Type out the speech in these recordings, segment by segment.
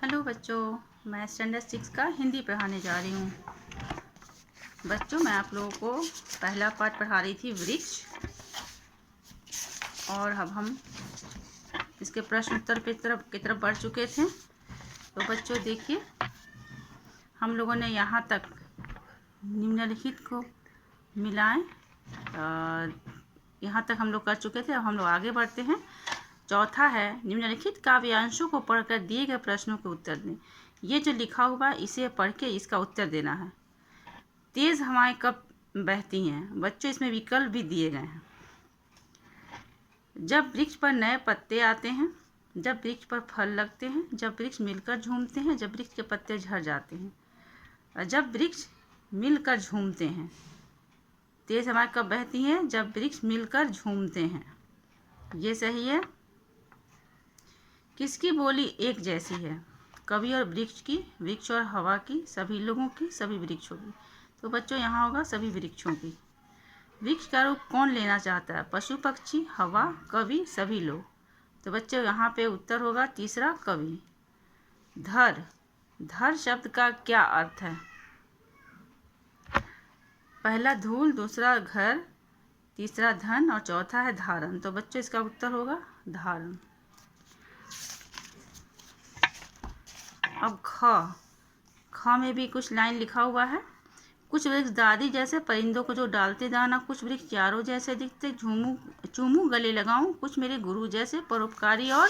Hello बच्चों, मैं standard 6 का हिंदी पढ़ाने जा रही हूँ। बच्चों, मैं आप लोगों को पहला पाठ पढ़ा रही थी वृक्ष, और अब हम इसके प्रश्न उत्तर की तरफ बढ़ चुके थे। तो बच्चों देखिए, हम लोगों ने यहाँ तक निम्नलिखित को मिलाएं, यहाँ तक हम लोग कर चुके थे। अब हम लोग आगे बढ़ते हैं। चौथा है, निम्नलिखित काव्यांशों को पढ़कर दिए गए प्रश्नों के उत्तर दें। ये जो लिखा हुआ इसे पढ़ के इसका उत्तर देना है। तेज हवाएं कब बहती हैं? बच्चों, इसमें विकल्प भी दिए गए हैं। जब वृक्ष पर नए पत्ते आते हैं, जब वृक्ष पर फल लगते हैं, जब वृक्ष मिलकर झूमते हैं, जब वृक्ष के पत्ते झड़ जाते हैं। जब वृक्ष मिलकर झूमते हैं। तेज हवाएं कब बहती हैं? जब वृक्ष मिलकर झूमते हैं। ये सही है। किसकी बोली एक जैसी है? कवि और वृक्ष की, वृक्ष और हवा की, सभी लोगों की, सभी वृक्षों की। तो बच्चों यहाँ होगा सभी वृक्षों की। वृक्ष का रूप कौन लेना चाहता है? पशु पक्षी, हवा, कवि, सभी लोग। तो बच्चों यहाँ पे उत्तर होगा तीसरा, कवि। धर, धर शब्द का क्या अर्थ है? पहला धूल, दूसरा घर, तीसरा धन और चौथा है धारण। तो बच्चों इसका उत्तर होगा धारण। अब ख में भी कुछ लाइन लिखा हुआ है। कुछ वृक्ष दादी जैसे परिंदों को जो डालते दाना, कुछ वृक्ष चारों जैसे दिखते, चूमू गले लगाऊं, कुछ मेरे गुरु जैसे परोपकारी और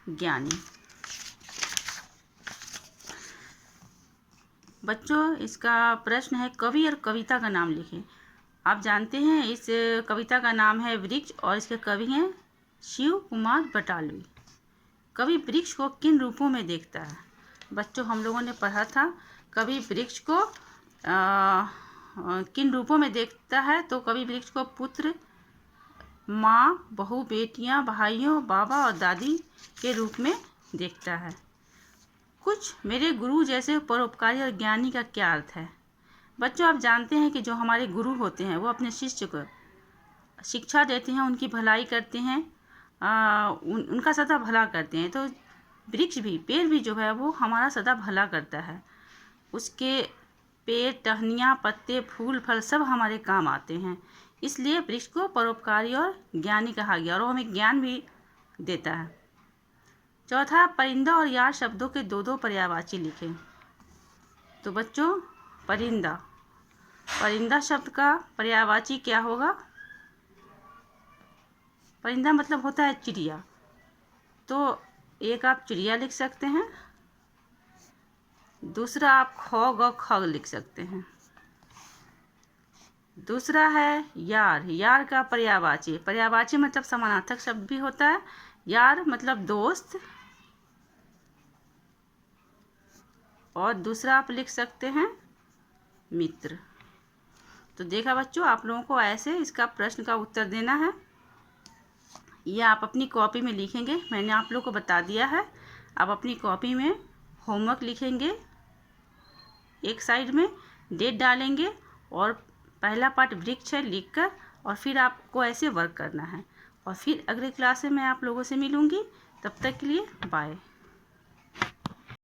ज्ञानी। बच्चों, इसका प्रश्न है कवि और कविता का नाम लिखें। आप जानते हैं इस कविता का नाम है वृक्ष, और इसके कवि हैं शिव कुमार बटालवी। कवि वृक्ष को किन रूपों में देखता है? बच्चों, हम लोगों ने पढ़ा था कवि वृक्ष को किन रूपों में देखता है। तो कवि वृक्ष को पुत्र, माँ, बहू, बेटियाँ, भाइयों, बाबा और दादी के रूप में देखता है। कुछ मेरे गुरु जैसे परोपकारी और ज्ञानी का क्या अर्थ है? बच्चों, आप जानते हैं कि जो हमारे गुरु होते हैं वो अपने शिष्य को शिक्षा देते हैं, उनकी भलाई करते हैं, उनका सदा भला करते हैं। तो वृक्ष भी, पेड़ भी जो है वो हमारा सदा भला करता है। उसके पेड़, टहनियाँ, पत्ते, फूल, फल सब हमारे काम आते हैं। इसलिए वृक्ष को परोपकारी और ज्ञानी कहा गया, और वो हमें ज्ञान भी देता है। चौथा, परिंदा और यार शब्दों के दो दो पर्यायवाची लिखें। तो बच्चों, परिंदा शब्द का पर्यायवाची क्या होगा? परिंदा मतलब होता है चिड़िया। तो एक आप चिड़िया लिख सकते हैं, दूसरा आप खग लिख सकते हैं। दूसरा है यार, यार का पर्यायवाची मतलब समानार्थक शब्द भी होता है। यार मतलब दोस्त, और दूसरा आप लिख सकते हैं मित्र। तो देखा बच्चों, आप लोगों को ऐसे इसका प्रश्न का उत्तर देना है। ये आप अपनी कॉपी में लिखेंगे, मैंने आप लोगों को बता दिया है। आप अपनी कॉपी में होमवर्क लिखेंगे, एक साइड में डेट डालेंगे, और पहला पार्ट वृक्ष है लिखकर, और फिर आपको ऐसे वर्क करना है। और फिर अगले क्लास में मैं आप लोगों से मिलूँगी। तब तक के लिए बाय।